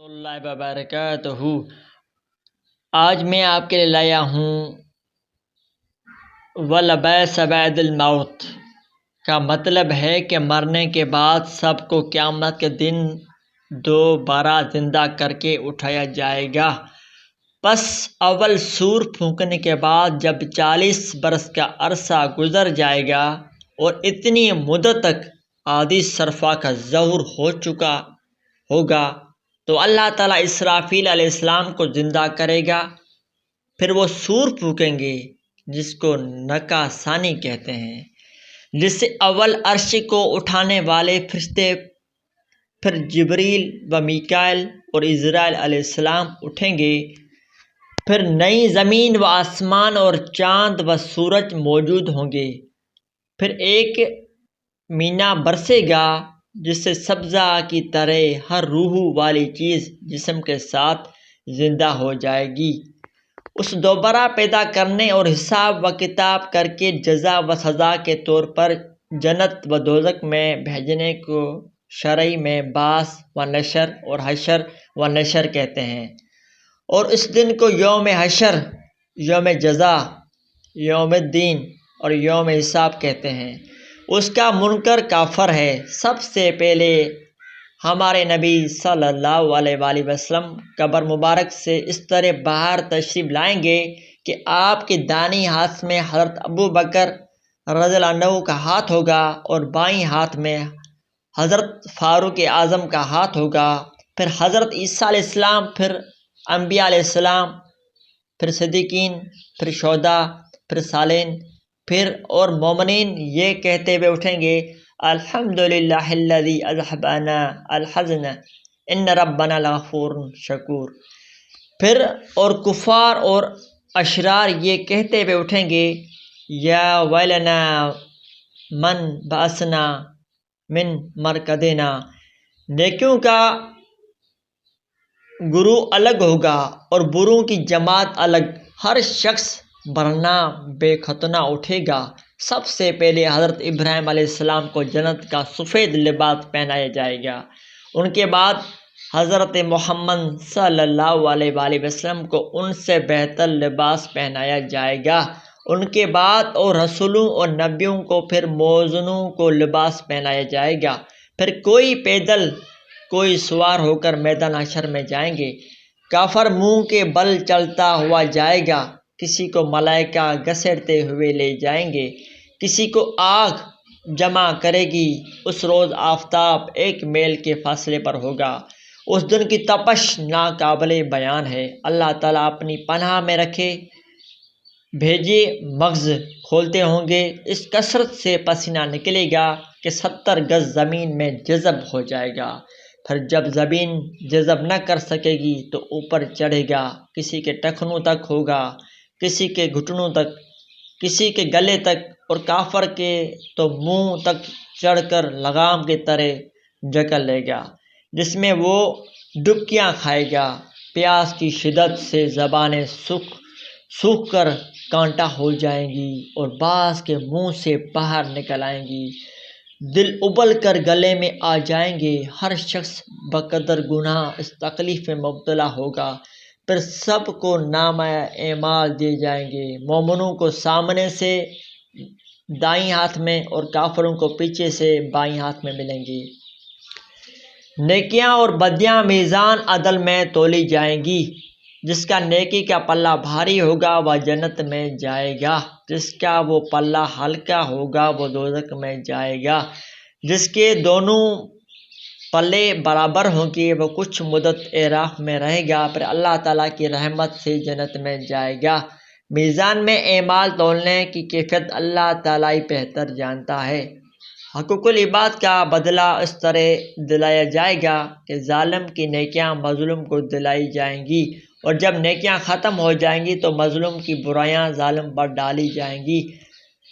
اللہ وبرکاتہ۔ آج میں آپ کے لیے لایا ہوں وَلَبَئْسَ بَعْدَ الْمَوْتِ کا مطلب ہے کہ مرنے کے بعد سب کو قیامت کے دن دوبارہ زندہ کر کے اٹھایا جائے گا۔ پس اول سور پھونکنے کے بعد جب 40 برس کا عرصہ گزر جائے گا اور اتنی مدت تک عادی صرفہ کا ظہور ہو چکا ہوگا تو اللہ تعالیٰ اسرافیل علیہ السلام کو زندہ کرے گا۔ پھر وہ سور پھونکیں گے جس کو نکا ثانی کہتے ہیں، جس سے اول عرش کو اٹھانے والے فرشتے پھر جبریل و میکائیل اور عزرائیل علیہ السلام اٹھیں گے۔ پھر نئی زمین و آسمان اور چاند و سورج موجود ہوں گے۔ پھر ایک مینہ برسے گا جس سے سبزہ کی طرح ہر روح والی چیز جسم کے ساتھ زندہ ہو جائے گی۔ اس دوبارہ پیدا کرنے اور حساب و کتاب کر کے جزا و سزا کے طور پر جنت و دوزخ میں بھیجنے کو شرعی میں بعث و نشر اور حشر و نشر کہتے ہیں، اور اس دن کو یوم حشر، یوم جزا، یوم الدین اور یوم حساب کہتے ہیں۔ اس کا منکر کافر ہے۔ سب سے پہلے ہمارے نبی صلی اللہ علیہ وآلہ وسلم قبر مبارک سے اس طرح باہر تشریف لائیں گے کہ آپ کے دائیں ہاتھ میں حضرت ابوبکر رضی اللہ عنہ کا ہاتھ ہوگا اور بائیں ہاتھ میں حضرت فاروق اعظم کا ہاتھ ہوگا، پھر حضرت عیسیٰ علیہ السلام، پھر انبیاء علیہ السلام، پھر صدیقین، پھر شہداء، پھر صالحین، پھر اور مومنین یہ کہتے ہوئے اٹھیں گے الحمدللہ الذی اذھب عنا الحزن ان ربنا لغفور شکور۔ پھر اور کفار اور اشرار یہ کہتے ہوئے اٹھیں گے یا ویلنا من بعثنا من مرقدنا۔ نیکیوں کا گروہ الگ ہوگا اور بروں کی جماعت الگ۔ ہر شخص برنا بے ختنہ اٹھے گا۔ سب سے پہلے حضرت ابراہیم علیہ السلام کو جنت کا سفید لباس پہنایا جائے گا۔ ان کے بعد حضرت محمد صلی اللہ علیہ وآلہ وسلم کو ان سے بہتر لباس پہنایا جائے گا۔ ان کے بعد اور رسولوں اور نبیوں کو پھر موزنوں کو لباس پہنایا جائے گا۔ پھر کوئی پیدل، کوئی سوار ہو کر میدان حشر میں جائیں گے۔ کافر منہ کے بل چلتا ہوا جائے گا، کسی کو ملائکہ گھسیٹتے ہوئے لے جائیں گے، کسی کو آگ جمع کرے گی۔ اس روز آفتاب 1 میل کے فاصلے پر ہوگا۔ اس دن کی تپش ناقابل بیان ہے۔ اللہ تعالیٰ اپنی پناہ میں رکھے۔ بھیجے مغز کھولتے ہوں گے، اس کثرت سے پسینہ نکلے گا کہ 70 گز زمین میں جذب ہو جائے گا۔ پھر جب زمین جذب نہ کر سکے گی تو اوپر چڑھے گا، کسی کے ٹخنوں تک ہوگا، کسی کے گھٹنوں تک، کسی کے گلے تک، اور کافر کے تو منہ تک چڑھ کر لگام کی طرح جکڑ لے گا، جس میں وہ ڈبکیاں کھائے گا۔ پیاس کی شدت سے زبانیں سوکھ کر کانٹا ہو جائیں گی اور بعض کے منہ سے باہر نکل آئیں گی، دل ابل کر گلے میں آ جائیں گے۔ ہر شخص بقدر گناہ اس تکلیف میں مبتلا ہوگا۔ پھر سب کو نامہ اعمال دیے جائیں گے۔ مومنوں کو سامنے سے دائیں ہاتھ میں اور کافروں کو پیچھے سے بائیں ہاتھ میں ملیں گی۔ نیکیاں اور بدیاں میزان عدل میں تولی جائیں گی۔ جس کا نیکی کا پلہ بھاری ہوگا وہ جنت میں جائے گا، جس کا وہ پلہ ہلکا ہوگا وہ دوزخ میں جائے گا۔ جس کے دونوں پلے برابر ہوں گے وہ کچھ مدت اعراف میں رہے گا، پھر اللہ تعالیٰ کی رحمت سے جنت میں جائے گا۔ میزان میں اعمال تولنے کی کیفیت اللہ تعالیٰ ہی بہتر جانتا ہے۔ حقوق العباد کا بدلہ اس طرح دلایا جائے گا کہ ظالم کی نیکیاں مظلوم کو دلائی جائیں گی، اور جب نیکیاں ختم ہو جائیں گی تو مظلوم کی برائیاں ظالم پر ڈالی جائیں گی۔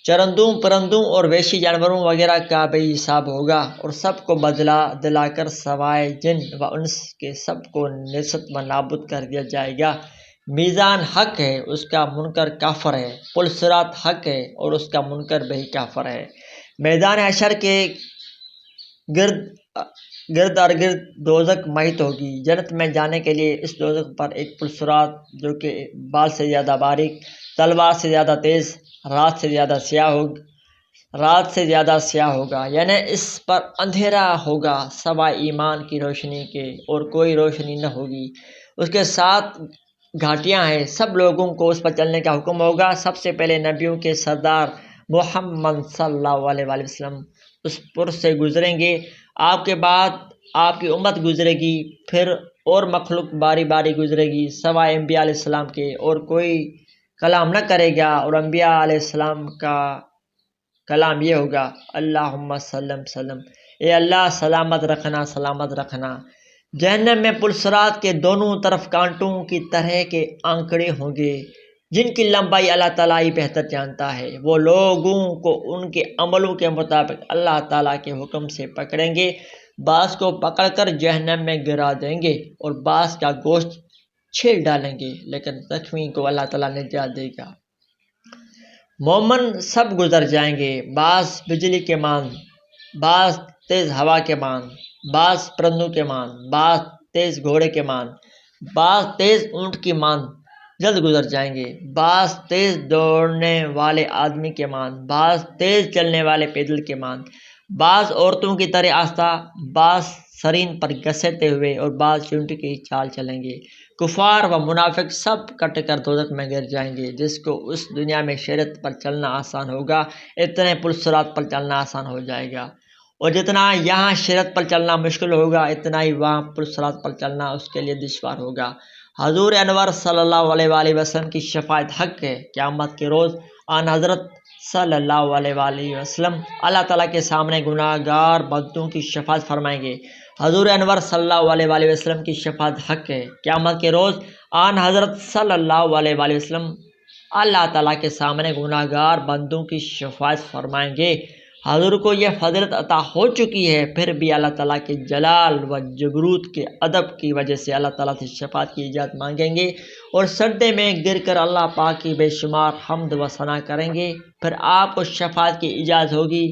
چرندوں، پرندوں اور وحشی جانوروں وغیرہ کا بھی حساب ہوگا، اور سب کو بدلہ دلا کر سوائے جن و انس کے سب کو نیست و نابود کر دیا جائے گا۔ میزان حق ہے، اس کا منکر کافر ہے۔ پل صراط حق ہے اور اس کا منکر بھی کافر ہے۔ میدان حشر کے گرد گرد اور گرد دوزخ محیط ہوگی۔ جنت میں جانے کے لیے اس دوزخ پر ایک پل صراط جو کہ بال سے زیادہ باریک، تلوار سے زیادہ تیز، رات سے زیادہ سیاہ ہوگا، یعنی اس پر اندھیرا ہوگا سوائے ایمان کی روشنی کے، اور کوئی روشنی نہ ہوگی۔ اس کے ساتھ گھاٹیاں ہیں، سب لوگوں کو اس پر چلنے کا حکم ہوگا۔ سب سے پہلے نبیوں کے سردار محمد صلی اللہ علیہ وآلہ وسلم اس پر سے گزریں گے، آپ کے بعد آپ کی امت گزرے گی، پھر اور مخلوق باری باری گزرے گی سوائے انبیاء علیہ السلام کے، اور کوئی کلام نہ کرے گا، اور انبیاء علیہ السلام کا کلام یہ ہوگا اللہم سلم سلم، اے اللہ سلامت رکھنا سلامت رکھنا۔ جہنم میں پل صراط کے دونوں طرف کانٹوں کی طرح کے آنکڑے ہوں گے جن کی لمبائی اللہ تعالیٰ ہی بہتر جانتا ہے۔ وہ لوگوں کو ان کے عملوں کے مطابق اللہ تعالیٰ کے حکم سے پکڑیں گے، بعض کو پکڑ کر جہنم میں گرا دیں گے اور بعض کا گوشت چھیل ڈالیں گے، لیکن زخمی کو اللہ تعالیٰ نجات دے گا۔ مومن سب گزر جائیں گے، بعض بجلی کے مان، بعض تیز ہوا کے مان، بعض پرندوں کے مان، بعض تیز گھوڑے کے مان، بعض تیز اونٹ کی مان جلد گزر جائیں گے، بعض تیز دوڑنے والے آدمی کے مان، بعض تیز چلنے والے پیدل کے مان، بعض عورتوں کی طرح آہستہ، بعض سرین پر گھسیٹتے ہوئے، اور بعض چونٹی کی چال چلیں گے۔ کفار و منافق سب کٹ کر دوزخ میں گر جائیں گے۔ جس کو اس دنیا میں شریعت پر چلنا آسان ہوگا، اتنے پل صراط پر چلنا آسان ہو جائے گا، اور جتنا یہاں شریعت پر چلنا مشکل ہوگا، اتنا ہی وہاں پل صراط پر چلنا اس کے لیے دشوار ہوگا۔ حضور انور صلی اللہ علیہ وآلہ وسلم کی شفاعت حق ہے۔ قیامت کے روز آن حضرت صلی اللہ علیہ وآلہ وسلم اللہ تعالیٰ کے سامنے گناہ گار بندوں کی شفاعت فرمائیں گے۔ حضور انور صلی اللہ علیہ وآلہ وسلم کی شفاعت حق ہے۔ قیامت کے روز آن حضرت صلی اللہ علیہ وآلہ وسلم اللہ تعالیٰ کے سامنے گناہ گار بندوں کی شفاعت فرمائیں گے۔ حضور کو یہ فضیلت عطا ہو چکی ہے، پھر بھی اللہ تعالیٰ کے جلال و جبروت کے ادب کی وجہ سے اللہ تعالیٰ سے شفاعت کی اجازت مانگیں گے، اور سجدے میں گر کر اللہ پاک کی بے شمار حمد و ثنا کریں گے۔ پھر آپ کو شفاعت کی اجازت ہوگی،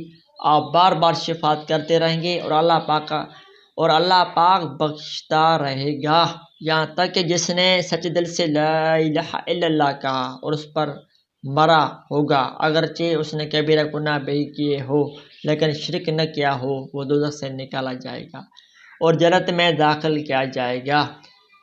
آپ بار بار شفاعت کرتے رہیں گے، اور اللہ پاک بخشتا رہے گا، یہاں تک کہ جس نے سچے دل سے لا الہ الا اللہ کہا اور اس پر مرا ہوگا، اگرچہ اس نے کبیرہ گناہ بھی کیے ہو لیکن شرک نہ کیا ہو، وہ دوزخ سے نکالا جائے گا اور جنت میں داخل کیا جائے گا۔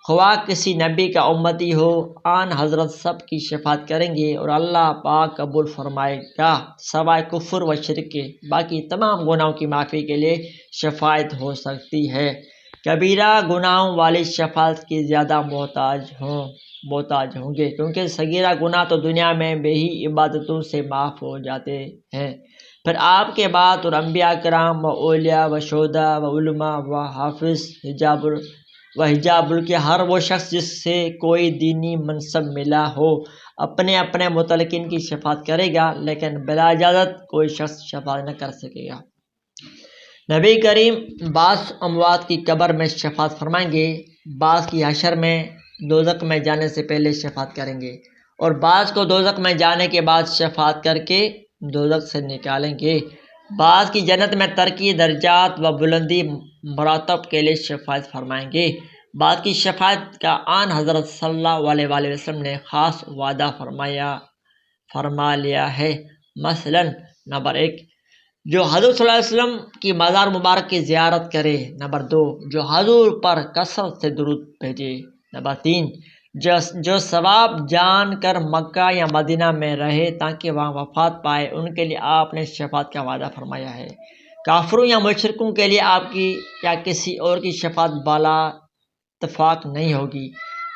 خواہ کسی نبی کا امتی ہو، آن حضرت سب کی شفاعت کریں گے اور اللہ پاک قبول فرمائے گا، سوائے کفر و شرک کے۔ باقی تمام گناہوں کی معافی کے لیے شفاعت ہو سکتی ہے۔ کبیرہ گناہوں والی شفاعت کی زیادہ محتاج ہوں گے، کیونکہ صغیرہ گناہ تو دنیا میں بے ہی عبادتوں سے معاف ہو جاتے ہیں۔ پھر آپ کے بعد اور انبیاء کرام و اولیاء و شہداء و علماء و حافظ حجاب کے ہر وہ شخص جس سے کوئی دینی منصب ملا ہو اپنے اپنے متعلقین کی شفاعت کرے گا، لیکن بلا اجازت کوئی شخص شفاعت نہ کر سکے گا۔ نبی کریم بعض اموات کی قبر میں شفاعت فرمائیں گے، بعض کی حشر میں دوزخ میں جانے سے پہلے شفاعت کریں گے، اور بعض کو دوزخ میں جانے کے بعد شفاعت کر کے دوزخ سے نکالیں گے۔ بعض کی جنت میں ترقی درجات و بلندی مراتب کے لیے شفاعت فرمائیں گے۔ بعض کی شفاعت کا آن حضرت صلی اللہ علیہ وآلہ وسلم نے خاص وعدہ فرما لیا ہے۔ مثلا نمبر 1، جو حضور صلی اللہ علیہ وسلم کی مزار مبارک کی زیارت کرے۔ نمبر 2، جو حضور پر کثرت سے درود بھیجے۔ نمبر 3، جو ثواب جان کر مکہ یا مدینہ میں رہے تاکہ وہاں وفات پائے، ان کے لیے آپ نے شفاعت کا وعدہ فرمایا ہے۔ کافروں یا مشرکوں کے لیے آپ کی یا کسی اور کی شفاعت بالا اتفاق نہیں ہوگی۔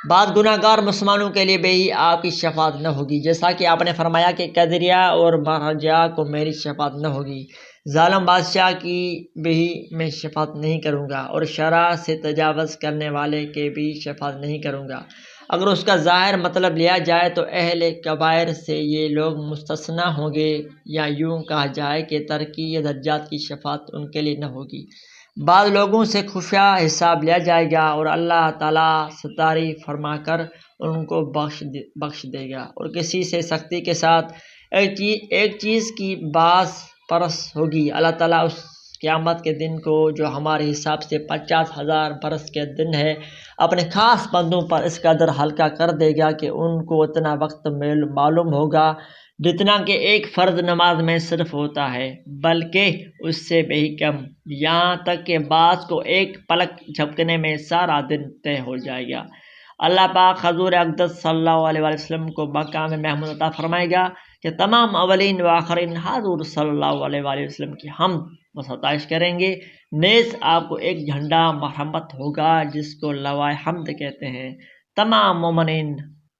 بعض گناہ گار مسلمانوں کے لیے بھی آپ کی شفاعت نہ ہوگی، جیسا کہ آپ نے فرمایا کہ قدریہ اور مرجعہ کو میری شفاعت نہ ہوگی۔ ظالم بادشاہ کی بھی میں شفاعت نہیں کروں گا، اور شرع سے تجاوز کرنے والے کے بھی شفاعت نہیں کروں گا۔ اگر اس کا ظاہر مطلب لیا جائے تو اہل کبائر سے یہ لوگ مستثنیٰ ہوں گے، یا یوں کہا جائے کہ ترقی یا درجات کی شفاعت ان کے لیے نہ ہوگی۔ بعض لوگوں سے خفیہ حساب لیا جائے گا اور اللہ تعالیٰ ستاری فرما کر ان کو بخش دے گا، اور کسی سے سختی کے ساتھ ایک چیز کی باز پرس ہوگی، اللہ تعالیٰ اس قیامت کے دن کو جو ہمارے حساب سے 50,000 برس کے دن ہے اپنے خاص بندوں پر اس قدر ہلکا کر دے گا کہ ان کو اتنا وقت معلوم ہوگا جتنا کہ ایک فرض نماز میں صرف ہوتا ہے، بلکہ اس سے بھی کم، یہاں تک کہ بعض کو ایک پلک جھپکنے میں سارا دن طے ہو جائے گا۔ اللہ پاک حضور اقدس صلی اللہ علیہ وسلم کو مقام محمود عطا فرمائے گا کہ تمام اولین و آخرین حضور صلی اللہ علیہ وسلم کی حمد و ستائش کریں گے۔ نیز آپ کو ایک جھنڈا مرحمت ہوگا جس کو لوائے حمد کہتے ہیں۔ تمام مومنین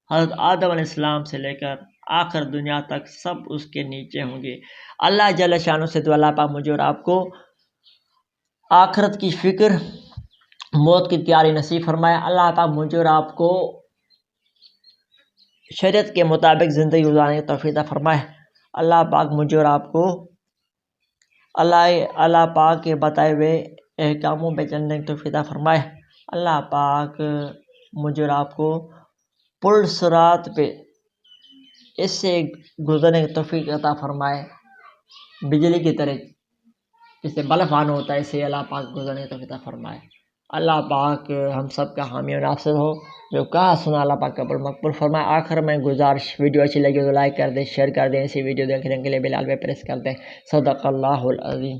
حضرت آدم علیہ السلام سے لے کر آخر دنیا تک سب اس کے نیچے ہوں گے۔ اللہ جل شانہ سے تو اللہ پاک مجھے اور آپ کو آخرت کی فکر، موت کی تیاری نصیب فرمائے۔ اللہ پاک مجھے اور آپ کو شریعت کے مطابق زندگی گزارنے کی توفیق عطا فرمائے۔ اللہ پاک مجھے اور آپ کو اللہ پاک کے بتائے ہوئے احکاموں پہ چلنے کی توفیق عطا فرمائے۔ اللہ پاک مجھے اور آپ کو پل صراط پہ اس سے گزرنے کی توفیق عطا فرمائے، بجلی کی طرح جس سے بلب آن ہوتا ہے اسے اللہ پاک گزرنے کی توفیق عطا فرمائے۔ اللہ پاک ہم سب کا حامی و ناصر ہو، جو کہا سنا اللہ پاک قبول مقبول فرمائے۔ آخر میں گزارش، ویڈیو اچھی لگی تو لائک کر دیں، شیئر کر دیں، اسی ویڈیو دیکھنے کے لیے بیل آئیکن پہ پریس کر دیں۔ صدق اللہ العظیم۔